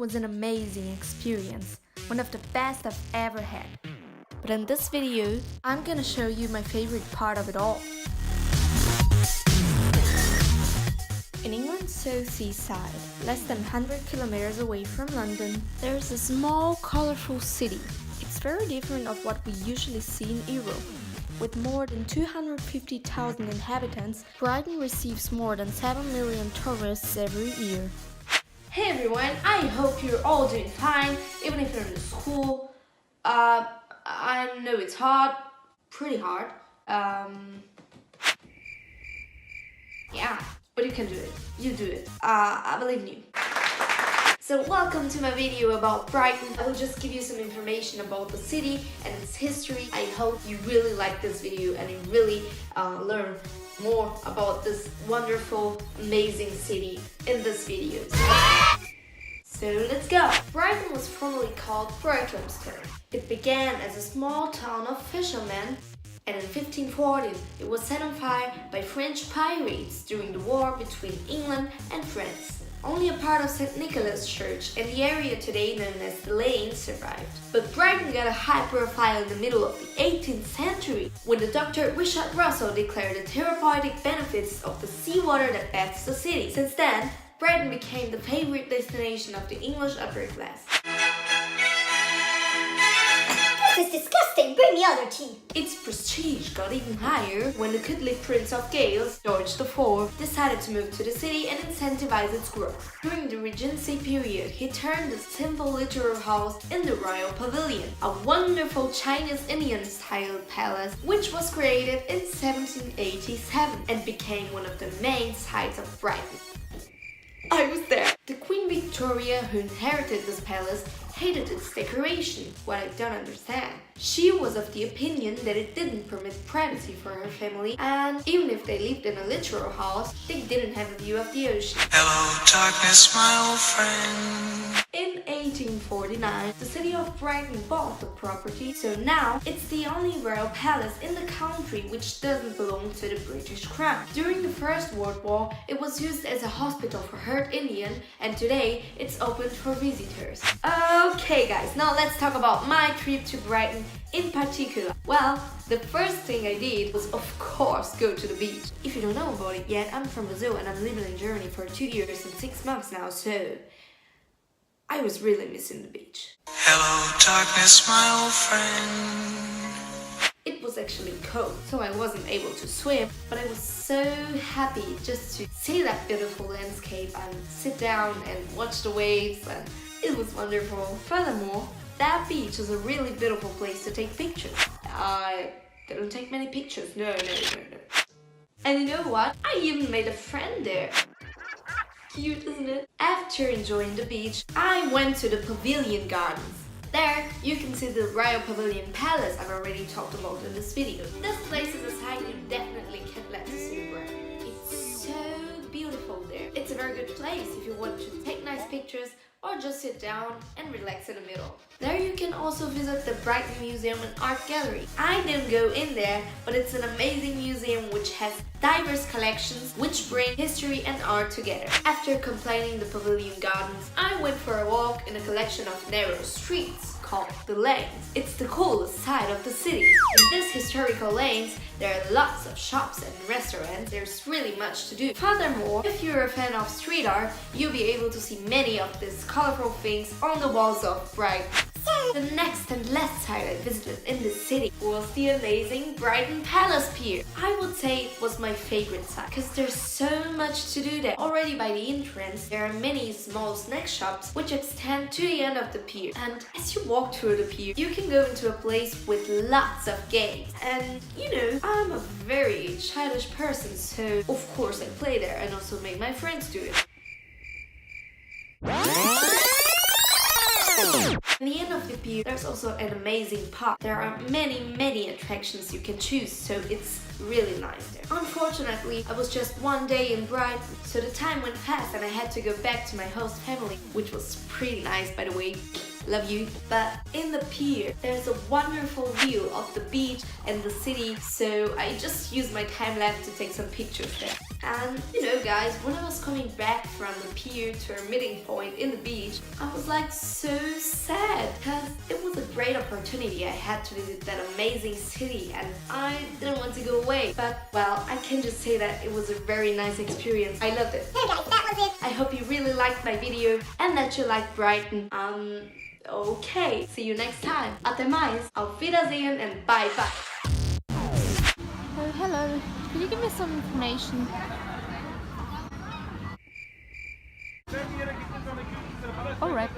was an amazing experience, one of the best I've ever had. But in this video, I'm gonna show you my favorite part of it all. In England's south seaside, less than 100 kilometers away from London, there's a small, colorful city. It's very different of what we usually see in Europe. With more than 250,000 inhabitants, Brighton receives more than 7 million tourists every year. Hey everyone, I hope you're all doing fine, even if you're in school. I know it's hard, pretty hard. Yeah, but you can do it. You do it. I believe in you. So welcome to my video about Brighton. I will just give you some information about the city and its history. I hope you really like this video and you really learn more about this wonderful, amazing city in this video. So let's go! Brighton was formerly called Brighthelmstone. It began as a small town of fishermen, and in 1514 it was set on fire by French pirates during the war between England and France. Only a part of St. Nicholas Church and the area today known as the Lane survived. But Brighton got a high profile in the middle of the 18th century when the Dr. Richard Russell declared the therapeutic benefits of the seawater that bathes the city. Since then, Brighton became the favorite destination of the English upper class. This is disgusting! Bring me other tea! Its prestige got even higher when the Catholic Prince of Wales, George IV, decided to move to the city and incentivize its growth. During the Regency period, he turned the simple literary house into the Royal Pavilion, a wonderful Chinese Indian-style palace which was created in 1787 and became one of the main sights of Brighton. I was there. The Queen Victoria, who inherited this palace, hated its decoration, what I don't understand. She was of the opinion that it didn't permit privacy for her family, and even if they lived in a literal house, they didn't have a view of the ocean. Hello, darkness, my old friend. In 1849, the city of Brighton bought the property, so now it's the only royal palace in the country which doesn't belong to the British Crown. During the First World War, it was used as a hospital for hurt Indian, and today it's open for visitors. Okay guys, now let's talk about my trip to Brighton in particular. Well, the first thing I did was of course go to the beach. If you don't know about it yet, I'm from Brazil and I'm living in Germany for 2 years and 6 months now, so I was really missing the beach. Hello, darkness, my old friend. It was actually cold, so I wasn't able to swim, but I was so happy just to see that beautiful landscape and sit down and watch the waves, and it was wonderful. Furthermore, that beach is a really beautiful place to take pictures. I didn't take many pictures, no. And you know what? I even made a friend there. Cute, isn't it? After enjoying the beach, I went to the Pavilion Gardens. There, you can see the Royal Pavilion Palace I've already talked about in this video. This place is a site you definitely can't let to see Brighton. It's so beautiful there. It's a very good place if you want to take nice pictures or just sit down and relax in the middle. There you can also visit the Brighton Museum and Art Gallery. I didn't go in there, but it's an amazing museum which has diverse collections which bring history and art together. After completing the Pavilion Gardens, I went for a walk in a collection of narrow streets called the Lanes. It's the coolest side of the city. In these historical lanes, there are lots of shops and restaurants. There's really much to do. Furthermore, if you're a fan of street art, you'll be able to see many of these colorful things on the walls of Brighton. The next and last site I visited in this city was the amazing Brighton Palace Pier. I would say it was my favorite site because there's so much to do there. Already by the entrance, there are many small snack shops which extend to the end of the pier. And as you walk through the pier, you can go into a place with lots of games. And you know, I'm a very childish person, so of course I play there and also make my friends do it. At the end of the pier, there's also an amazing park. There are many attractions you can choose, so it's really nice there. Unfortunately, I was just one day in Brighton, so the time went fast and I had to go back to my host family, which was pretty nice by the way. Love you. But in the pier, there's a wonderful view of the beach and the city, so I just used my time lapse to take some pictures there. And you know guys, when I was coming back from the pier to our meeting point in the beach, I was like so sad because it was a great opportunity. I had to visit that amazing city and I didn't want to go away. But well, I can just say that it was a very nice experience. I loved it. Hey guys, that was it. I hope you really liked my video and that you liked Brighton. Okay, see you next time. Até mais, auf Wiedersehen and bye bye. Oh, hello. Can you give me some information? Alright.